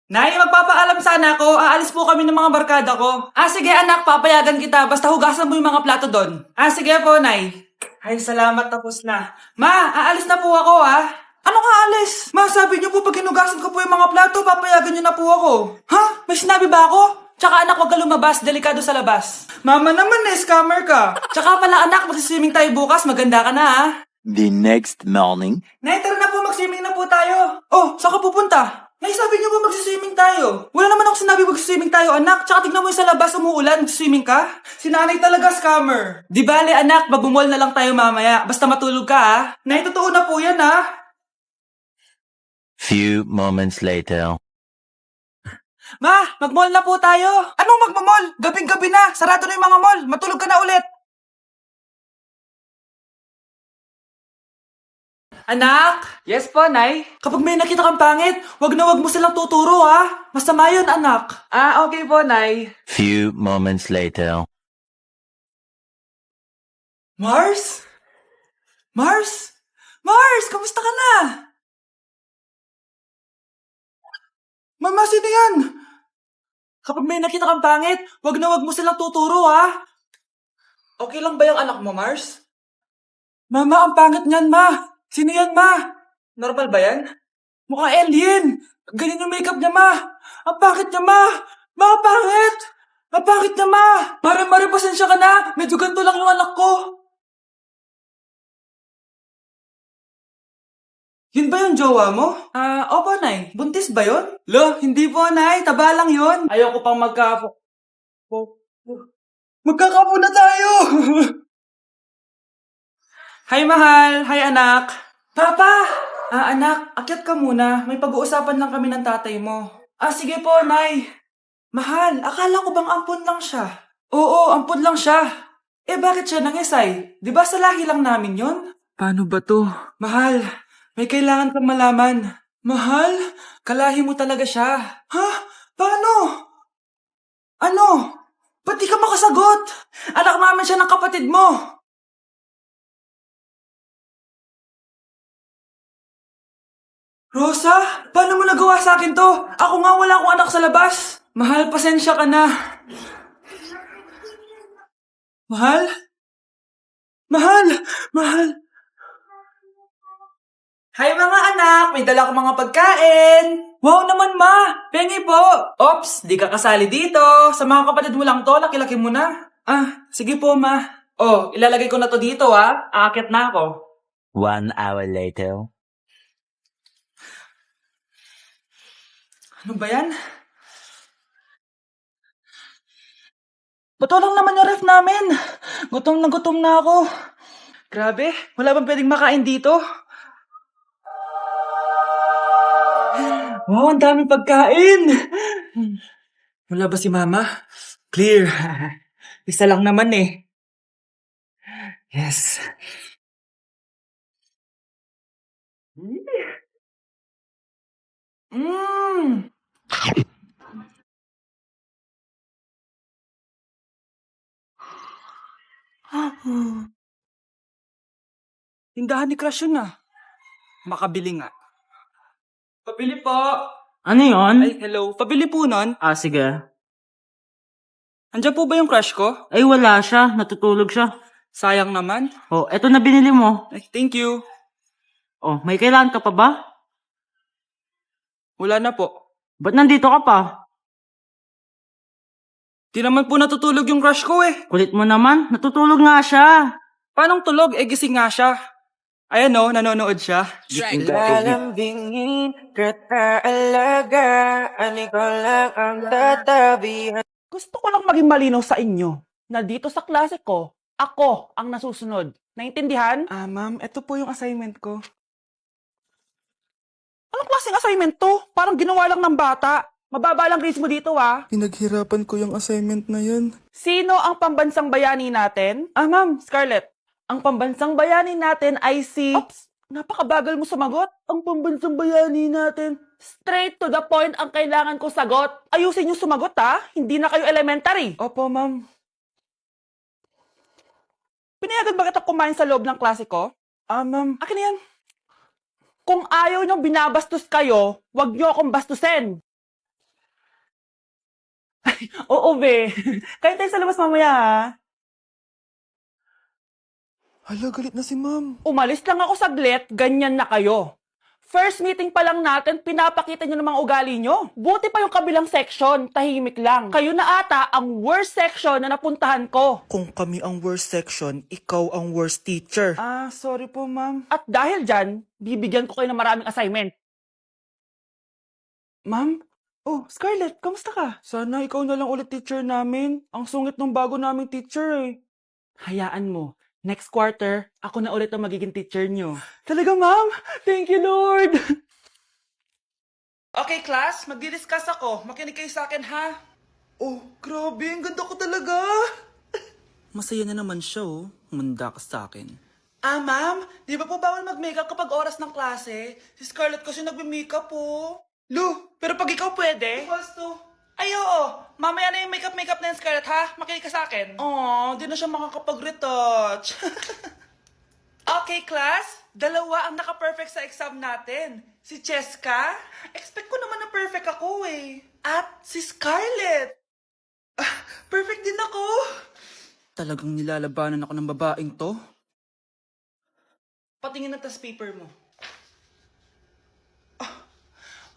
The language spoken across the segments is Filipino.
Nay, magpapaalam sana ako. Aalis po kami ng mga barkada ko. Sige anak, papayagan kita. Basta hugasan mo yung mga plato doon. Sige po, Nay. Ay, salamat, tapos na. Ma, aalis na po ako, Anong aalis? Ma, sabi niyo po pag hinugasan ko po yung mga plato, papayagan niyo na po ako. Ha? May sinabi ba ako? Tsaka anak, huwag ka lumabas. Delikado sa labas. Mama naman scammer ka. Tsaka pala anak, magsiswimming tayo bukas. Maganda ka na, The next morning. Nay, tara na po, mag-swimming na po tayo. Oh, saan ka pupunta? Nay, sabi niyo po mag-swimming tayo. Wala naman ako sinabi mag-swimming tayo, anak. Tsaka tignan mo yung sa labas, umuulan, mag-swimming ka. Si nanay talaga scammer. Di bale, anak, mabumol na lang tayo mamaya. Basta matulog ka, Nay, totoo na po yan, Few moments later. Ma, mag-mall na po tayo. Anong magmamall? Gabing-gabi na. Sarado na yung mga mall. Matulog ka na ulit. Anak! Yes po, Nay? Kapag may nakita kang pangit, wag na wag mo silang tuturo, Masama yun, anak. Okay po, Nay. Few moments later. Mars? Mars? Mars, kamusta ka na? Mama, sino yan? Kapag may nakita kang pangit, wag na wag mo silang tuturo, Okay lang ba yung anak mo, Mars? Mama, ang pangit niyan, Ma. Sino yan, Ma? Normal ba yan? Mukhang alien. Ganyan yung makeup niya, Ma. Ang pangit niya, Ma. Ma, ang pangit. Ang pangit niya, Ma. Mare, pasensya ka na. Medyo ganito lang yung anak ko. Yun ba yung jowa mo? Opo, Nay. Buntis ba yun? Lo, hindi po, Nay. Taba lang yun. Ayoko pang Magkakapo na tayo! Hi, mahal. Hi, anak. Papa! Anak, akyat ka muna. May pag-uusapan lang kami ng tatay mo. Sige po, Nay. Mahal, akala ko bang ampun lang siya? Oo, ampun lang siya. Bakit siya nangisay? Di ba sa lahi lang namin yon? Paano ba to? Mahal, may kailangan kang malaman. Mahal, kalahi mo talaga siya. Ha? Paano? Ano? Ba't di ka makasagot? Anak namin siya ng kapatid mo. Rosa, paano mo nagawa sa akin to? Ako nga wala akong anak sa labas. Mahal, pasensya ka na. Mahal? Mahal! Mahal! Hi mga anak! May dala ko mga pagkain! Wow naman ma! Pengi po! Ops, di ka kasali dito. Sa mga kapatid mo lang to, laki-laki mo na. Sige po ma. Ilalagay ko na to dito Aakyat na ako. 1 hour later. Ano ba yan? Bato lang naman yung ref namin. Gutom na ako. Grabe, wala bang pwedeng makain dito? Wow, ang daming pagkain! Wala ba si Mama? Clear. Isa lang naman eh. Yes. Mmm! Tindahan ni Crush yun Makabili nga. Pabili po. Ano yon? Ay, hello. Pabili po nun. Sige. Andiyan po ba yung crush ko? Ay, wala siya. Natutulog siya. Sayang naman. Eto na binili mo. Ay, thank you. May kailangan ka pa ba? Wala na po. Ba't nandito ka pa? Di naman po natutulog yung crush ko eh. Kulit mo naman. Natutulog nga siya. Paanong tulog? Gising nga siya. Ayan nanonood siya. Lalambingin kita alaga, ikaw lang ang tatabihan. Gusto ko lang maging malinaw sa inyo na dito sa klase ko, ako ang nasusunod. Naintindihan? Ma'am, ito po yung assignment ko. Anong klaseng assignment to? Parang ginawa lang ng bata. Mababa lang grades mo dito, Pinaghirapan ko yung assignment na yun. Sino ang pambansang bayani natin? Ma'am, Scarlett. Ang pambansang bayani natin ay si... Ops! Napakabagal mo sumagot. Ang pambansang bayani natin. Straight to the point ang kailangan ko sagot. Ayusin yung sumagot, Hindi na kayo elementary. Opo, ma'am. Pinayagan ba kita kumain sa loob ng klase ko? Ma'am. Akin na yan. Kung ayaw niyong binabastos kayo, wag niyo akong bastusin. Oo, be. Kain tayo sa labas mamaya, ha? Hala, galit na si ma'am. Umalis lang ako saglit, ganyan na kayo. First meeting pa lang natin, pinapakita nyo ng mga ugali nyo. Buti pa yung kabilang section, tahimik lang. Kayo na ata ang worst section na napuntahan ko. Kung kami ang worst section, ikaw ang worst teacher. Ah, sorry po, ma'am. At dahil dyan, bibigyan ko kayo ng maraming assignment. Ma'am? Oh, Scarlett, kamusta ka? Sana ikaw na lang ulit teacher namin. Ang sungit ng bago naming teacher eh. Hayaan mo, next quarter, ako na ulit ang magiging teacher nyo. Talaga, ma'am? Thank you, Lord! Okay, class, magdi-discuss ako. Makinig kayo sa akin, ha? Oh, grabe, ang ganda ko talaga. Masaya na naman siya, oh. Humanda ka sa akin. Ah, ma'am, di ba po bawal mag-makeup kapag oras ng klase? Si Scarlett kasi nagme-makeup po. Lu, pero pag ikaw pwede? Basto. Ay, oo. Mamaya na yung makeup na yung Scarlett, ha? Makinig ka sa akin. Aw, di na siya makakapag-retouch. Okay, class. Dalawa ang naka-perfect sa exam natin. Si Cheska. Expect ko naman na perfect ako eh. At si Scarlett. Ah, perfect din ako. Talagang nilalabanan ako ng babaeng to? Patingin ng test paper mo. Ah,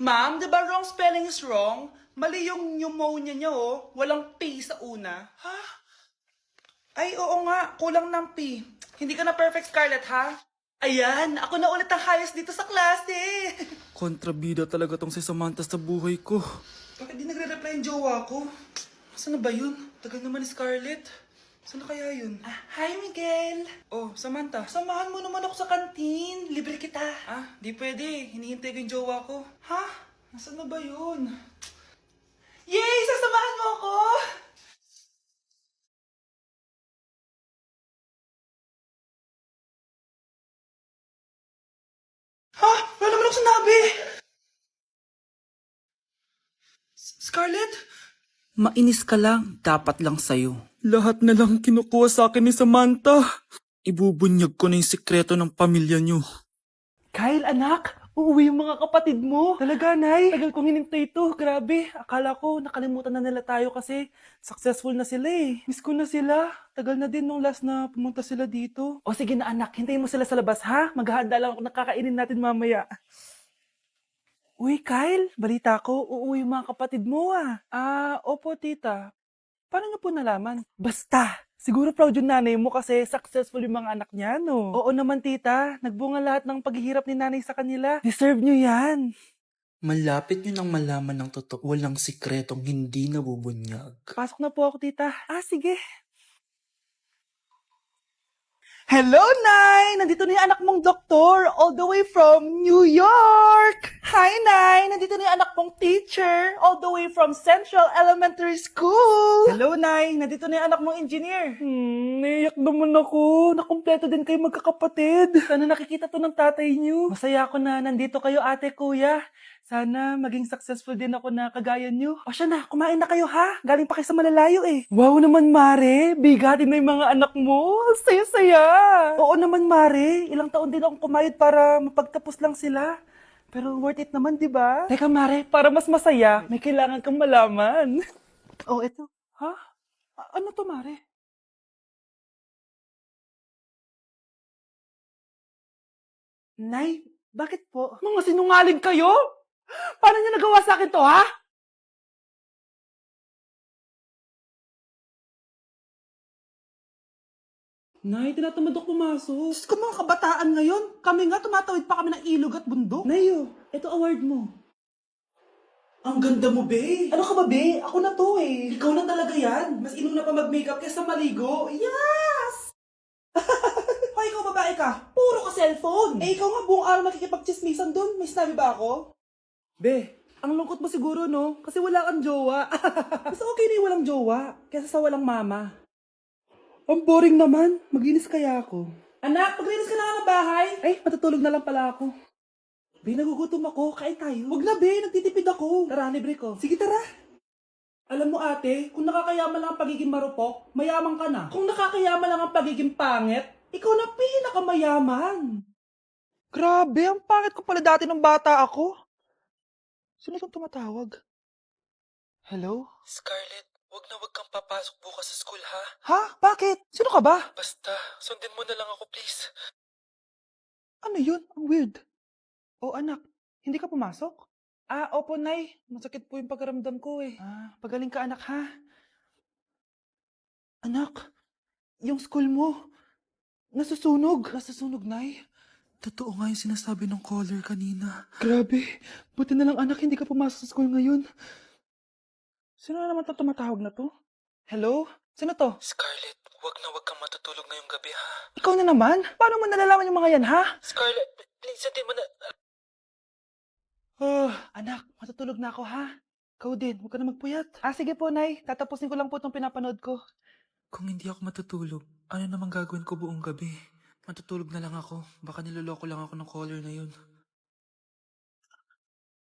ma'am, di ba wrong spelling is wrong? Mali yung pneumonia niya, oh. Walang P sa una. Ha? Ay, oo nga. Kulang ng P. Hindi ka na perfect, Scarlett, ha? Ayan, ako na ulit ang highest dito sa klase. Kontrabida talaga tong si Samantha sa buhay ko. Bakit di nagre-reply yung jowa ko? Saan na ba yun? Tagal naman ni Scarlett. Saan na kaya yun? Ah, hi, Miguel. Oh, Samantha, samahan mo naman ako sa kantin. Libre kita. Ah, di pwede. Hinihintay ko yung jowa ko. Ha? Nasaan na ba yun? Yay! Sasamahan mo ako! Ha? Wala naman ako sinabi! Scarlett? Mainis ka lang, dapat lang sa'yo. Lahat na lang kinukuha sa akin ni Samantha. Ibubunyag ko na yung sikreto ng pamilya niyo. Kyle, anak, uuwi yung mga kapatid mo. Talaga, Nay? Tagal kong hinintay ito. Grabe, akala ko nakalimutan na nila tayo kasi successful na sila eh. Miss ko na sila. Tagal na din nung last na pumunta sila dito. O sige na anak, hintayin mo sila sa labas ha. Maghahanda lang ako ng kakainin natin mamaya. Uy, Kyle, balita ko, uuwi yung mga kapatid mo ah. Ah, opo tita. Paano niyo po nalaman? Basta! Siguro proud yung nanay mo kasi successful yung mga anak niya, no? Oo naman, tita. Nagbunga lahat ng paghihirap ni nanay sa kanila. Deserve nyo yan. Malapit nyo nang malaman ng totoo. Walang sikretong hindi nabubunyag. Pasok na po ako, tita. Ah, sige. Hello, Nay! Nandito na yung anak mong doktor, all the way from New York! Hi, Nay! Nandito na yung anak mong teacher, all the way from Central Elementary School! Hello, Nay! Nandito na yung anak mong engineer. Naiyak naman ako. Nakumpleto din kayo magkakapatid. Sana nakikita to ng tatay niyo. Masaya ako na nandito kayo, ate, kuya. Sana maging successful din ako na kagaya niyo. O siya na, kumain na kayo ha. Galing pa kayo sa malalayo eh. Wow naman, Mare. Bigatin na yung mga anak mo. Saya-saya. Oo naman, Mare. Ilang taon din akong kumayod para mapagtapos lang sila. Pero worth it naman, di ba? Teka, Mare, para mas masaya, may kailangan kang malaman. Oh, eto. Ha? Ano to, Mare? Nay, bakit po? Mga sinungaling kayo? Paano niya nagawa sa akin to, ha? Nay, tinatamad ako pumasok. Diyos ko, mga kabataan ngayon. Kami nga, tumatawid pa kami ng ilog at bundok. Nayo, ito award mo. Ang ganda mo, be. Ano ka ba, be? Ako na to, eh. Ikaw na talaga yan. Mas inuna pa mag-makeup kaysa maligo. Yes! Hoy, ikaw babae ka. Puro ka cellphone. Eh, ikaw nga buong araw nakikipag-chismisan doon. May sinabi ba ako? Be, ang lungkot mo siguro, no? Kasi wala kang jowa. Mas okay na yung walang jowa kaysa sa walang mama. Ang boring naman. Maginis kaya ako. Anak, paglinis ka na nga ng bahay. Ay, matutulog na lang pala ako. Be, nagugutom ako. Kain tayo. Huwag na, be. Nagtitipid ako. Tara, libre ko. Sige, tara. Alam mo, ate, kung nakakayaman lang ang pagiging marupok, mayaman ka na. Kung nakakayaman lang ang pagiging pangit, ikaw na pinakamayaman. Grabe, ang pangit ko pala dati nung bata ako. Sino itong tumatawag? Hello? Scarlett, Wag kang papasok bukas sa school, ha? Ha? Bakit? Sino ka ba? Basta, sundin mo na lang ako, please. Ano yun? Ang weird. Oh, anak, hindi ka pumasok? Opo, Nay. Masakit po yung pagkaramdam ko eh. Pagaling ka, anak, ha? Anak, yung school mo, nasusunog. Nasusunog, Nay? Totoo nga yung sinasabi ng caller kanina. Grabe. Buti na lang, anak, hindi ka pumasok sa school ngayon. Sino na naman tumatawag na to? Hello? Sino to? Scarlett, wag kang matutulog ngayong gabi, ha? Ikaw na naman? Paano mo nalalaman yung mga yan, ha? Scarlett, please, hindi mo na... Anak, matutulog na ako, ha? Ikaw din, huwag ka na magpuyat. Sige po, Nay. Tatapusin ko lang po itong pinapanood ko. Kung hindi ako matutulog, ano namang gagawin ko buong gabi? Matutulog na lang ako. Baka niloloko lang ako ng caller na yun.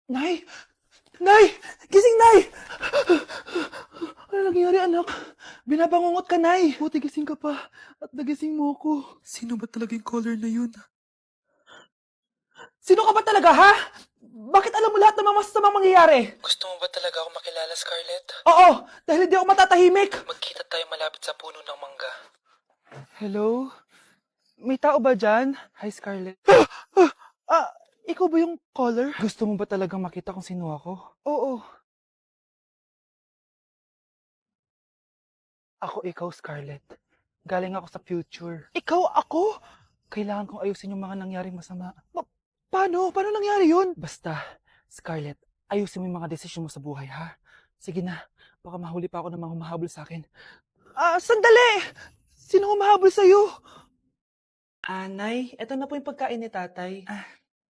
Nay! Nay! Gising, Nay! Ano nangyari, anak? Binabangungot ka, Nay. Buti gising ka pa. At nagising mo ako. Sino ba talaga yung caller na yun? Sino ka ba talaga, ha? Bakit alam mo lahat ng mga masasamang mangyayari? Gusto mo ba talaga ako makilala, Scarlett? Oo, dahil hindi ako matatahimik. Magkita tayo malapit sa puno ng mangga. Hello? May tao ba dyan? Hi, Scarlett. Ikaw ba yung caller? Gusto mo ba talagang makita kung sino ako? Oo. Ako ikaw, Scarlett. Galing ako sa future. Ikaw ako? Kailangan kong ayusin yung mga nangyaring masama. Paano? Paano nangyari yun? Basta, Scarlett, ayusin mo yung mga desisyon mo sa buhay, ha? Sige na, baka mahuli pa ako ng mga humahabol sa akin. Sandali! Sino humahabol sa'yo? Nay, eto na po yung pagkain ni tatay.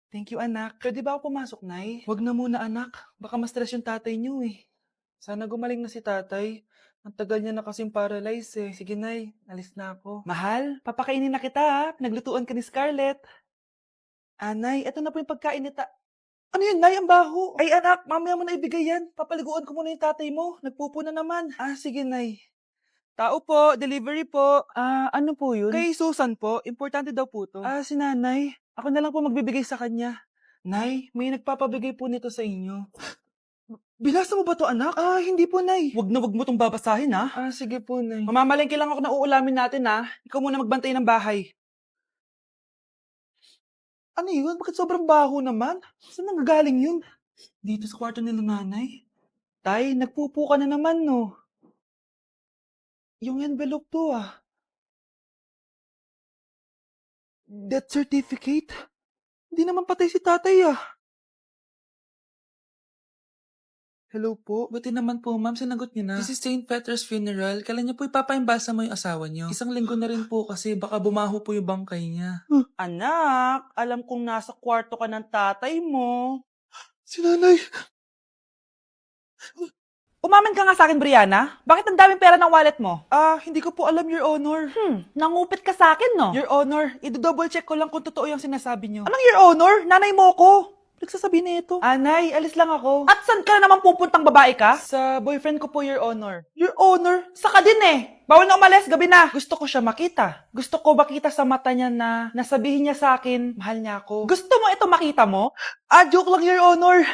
Thank you, anak. Pwede ba ako pumasok, Nay? Wag na muna, anak. Baka ma-stress yung tatay niyo eh. Sana gumaling na si tatay. Ang tagal niya na kasing paralyzed eh. Sige, Nay. Alis na ako. Mahal, papakainin na kita ha. Pinaglutuan ka ni Scarlett. Nay, eto na po yung pagkain ni Ano yun, Nay? Ang baho. Ay, anak, mamaya mo na ibigay yan. Papaliguan ko muna yung tatay mo. Nagpupo na naman. Sige, Nay. Tao po, delivery po. Ano po yun? Kay Susan po. Importante daw po to. Si Nanay. Ako na lang po magbibigay sa kanya. Nay, may nagpapabigay po nito sa inyo. Binasa mo ba to, anak? Hindi po, Nay. Wag na wag mo tong babasahin, ha? Sige po, Nay. Mamamalengke lang ako na uulamin natin, ha? Ikaw muna magbantay ng bahay. Ano yun? Bakit sobrang baho naman? Saan nanggagaling yun? Dito sa kwarto nila, Nanay. Tay, nagpupo ka na naman, no? Yung envelope to, Death certificate? Hindi naman patay si tatay, Hello po. Buti naman po, ma'am. Sinagot niyo na. This is St. Peter's Funeral. Kailan niyo po ipapaimbasa mo yung asawa niyo? Isang linggo na rin po kasi baka bumaho po yung bangkay niya. Anak, alam kong nasa kwarto ka ng tatay mo. Si nanay. Umamin ka nga sa akin, Brianna. Bakit ang daming pera ng wallet mo? Hindi ko po alam, Your Honor. Nangupit ka sa akin, no? Your Honor, i-double check ko lang kung totoo yung sinasabi niyo. Anong Your Honor? Nanay mo ko. Nagsasabi na ito. Nay, alis lang ako. At saan ka na naman pupuntang babae ka? Sa boyfriend ko po, Your Honor. Your Honor? Saka din eh. Bawal na umalis, gabi na. Gusto ko siya makita. Gusto ko makita sa mata niya na nasabihin niya sa akin, mahal niya ako. Gusto mo ito makita mo? Joke lang, Your Honor.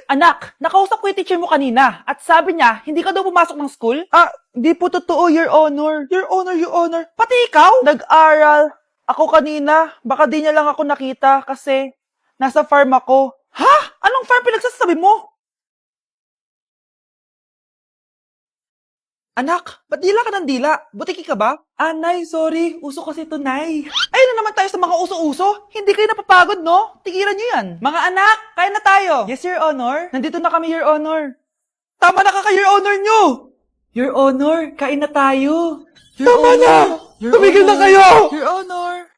Anak, nakausap ko yung teacher mo kanina at sabi niya, hindi ka daw pumasok ng school? Di po totoo, Your Honor. Your Honor, Your Honor. Pati ikaw? Nag-aral. Ako kanina, baka di niya lang ako nakita kasi nasa farm ako. Ha? Anong farm pinagsasabi mo? Anak, ba't dila ka ng dila? Butiki ka ba? Nay, sorry. Uso kasi ito, Nay. Ayun na naman tayo sa mga uso-uso. Hindi kayo napapagod, no? Tigilan niyo yan. Mga anak, kain na tayo. Yes, Your Honor. Nandito na kami, Your Honor. Tama na ka, Your Honor nyo! Your Honor, kain na tayo. Tama na! Tumigil na kayo! Your Honor.